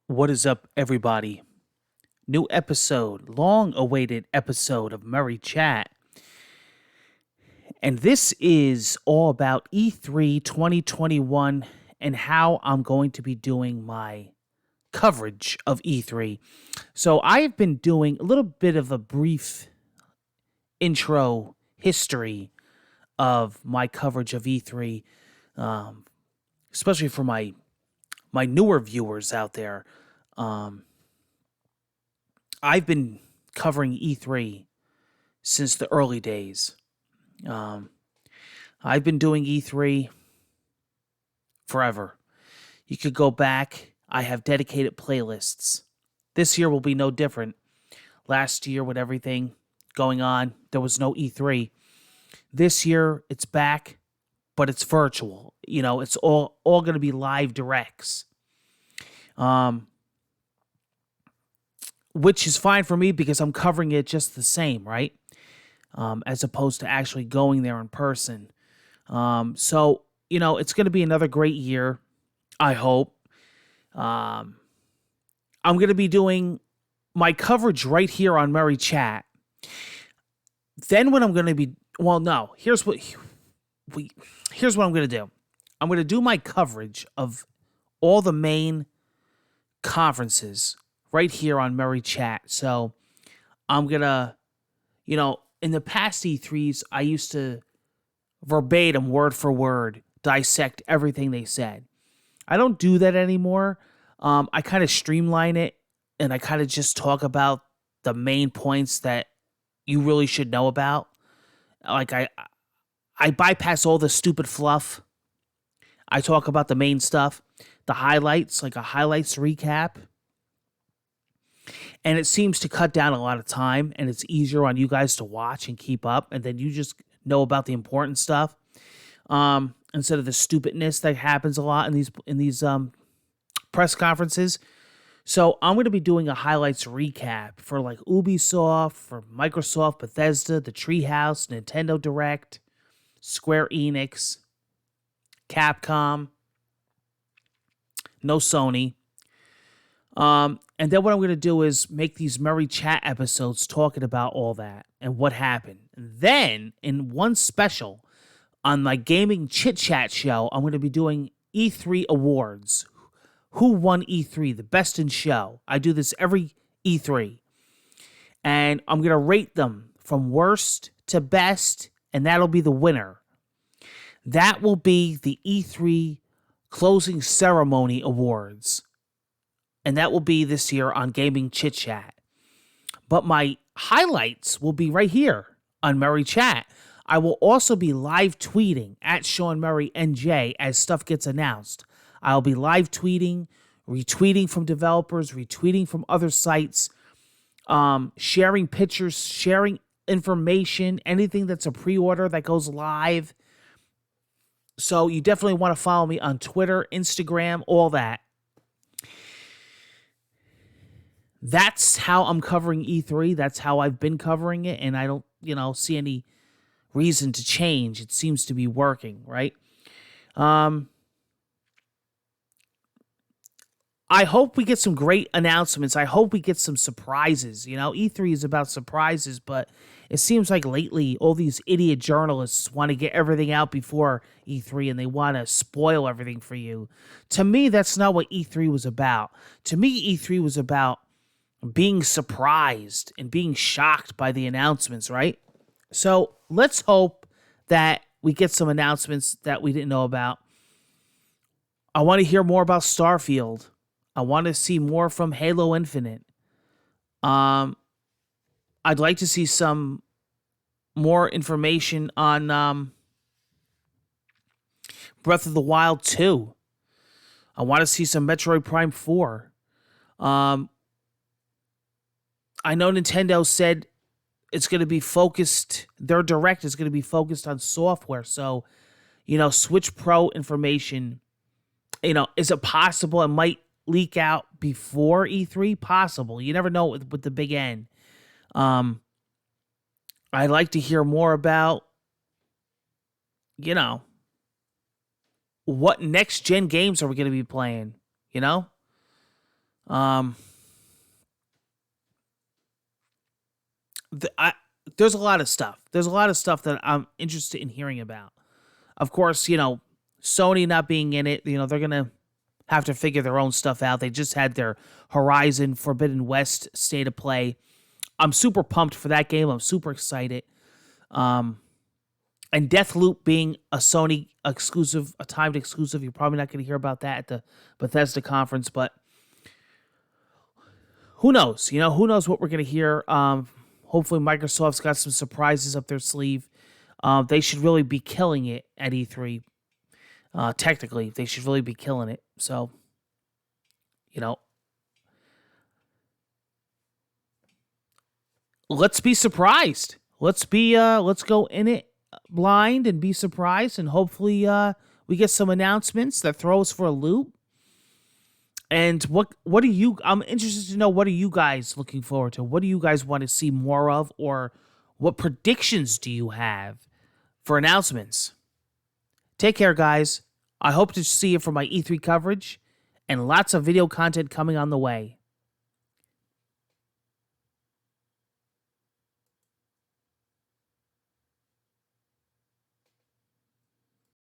What is up, everybody? New episode, long awaited episode of Murray Chat. And this is all about E3 2021 and how I'm going to be doing my coverage of E3. So, I've been doing a little bit of a brief intro history of my coverage of E3, um, especially for my newer viewers out there. Um, I've been covering E3 since the early days. Um, I've been doing E3 forever. You could go back. I have dedicated playlists. This year will be no different. Last year, with everything going on, there was no E3. This year, it's back, but it's virtual. It's all going to be live directs. Um, which is fine for me because I'm covering it just the same, right? As opposed to actually going there in person. So, it's going to be another great year, I hope. Um, I'm going to be doing my coverage right here on Murray Chat. Then what I'm going to be, well, no, here's what I'm going to do. I'm going to do my coverage of all the main conferences right here on Murray Chat. So I'm going to, in the past E3s, I used to verbatim, word for word, dissect everything they said. I don't do that anymore. I kind of streamline it and I kind of just talk about the main points that you really should know about. Like I bypass all the stupid fluff. I talk about the main stuff, the highlights, like a highlights recap. And it seems to cut down a lot of time and it's easier on you guys to watch and keep up. And then you just know about the important stuff. Instead of the stupidness that happens a lot in these press conferences. So I'm going to be doing a highlights recap for like Ubisoft, for Microsoft, Bethesda, the Treehouse, Nintendo Direct, Square Enix, Capcom, no Sony. And then what I'm going to do is make these Murray Chat episodes talking about all that and what happened. And then in one special on my gaming chit chat show, I'm going to be doing E3 awards. Who won E3? The best in show. I do this every E3. And I'm going to rate them from worst to best, and that'll be the winner. That will be the E3 closing ceremony awards. And that will be this year on Gaming Chit Chat. But my highlights will be right here on Murray Chat. I will also be live tweeting at Sean Murray NJ as stuff gets announced. I'll be live tweeting, retweeting from developers, retweeting from other sites, sharing pictures, sharing information, anything that's a pre-order that goes live. So you definitely want to follow me on Twitter, Instagram, all that. That's how I'm covering E3. That's how I've been covering it, and I don't, see any reason to change. It seems to be working, right? I hope we get some great announcements. I hope we get some surprises. E3 is about surprises, but it seems like lately all these idiot journalists want to get everything out before E3 and they want to spoil everything for you. To me, that's not what E3 was about. To me, E3 was about being surprised and being shocked by the announcements, right? So let's hope that we get some announcements that we didn't know about. I want to hear more about Starfield. I want to see more from Halo Infinite. I'd like to see some more information on Breath of the Wild 2. I want to see some Metroid Prime 4. I know Nintendo said it's going to be focused, their direct is going to be focused on software. So, Switch Pro information, is it possible it might leak out before E3? Possible. You never know with the big N. I'd like to hear more about, what next gen games are we going to be playing, Um, there's a lot of stuff. There's a lot of stuff that I'm interested in hearing about. Of course, Sony not being in it, they're gonna have to figure their own stuff out. They just had their Horizon Forbidden West state of play. I'm super pumped for that game. I'm super excited. And Deathloop being a Sony exclusive, a timed exclusive, you're probably not going to hear about that at the Bethesda conference, but who knows? Who knows what we're going to hear. Hopefully Microsoft's got some surprises up their sleeve. They should really be killing it at E3. Technically, they should really be killing it. So, let's be surprised. Let's go in it blind and be surprised, and hopefully we get some announcements that throw us for a loop. And what are you? I'm interested to know, what are you guys looking forward to? What do you guys want to see more of, or what predictions do you have for announcements? Take care, guys. I hope to see you for my E3 coverage and lots of video content coming on the way.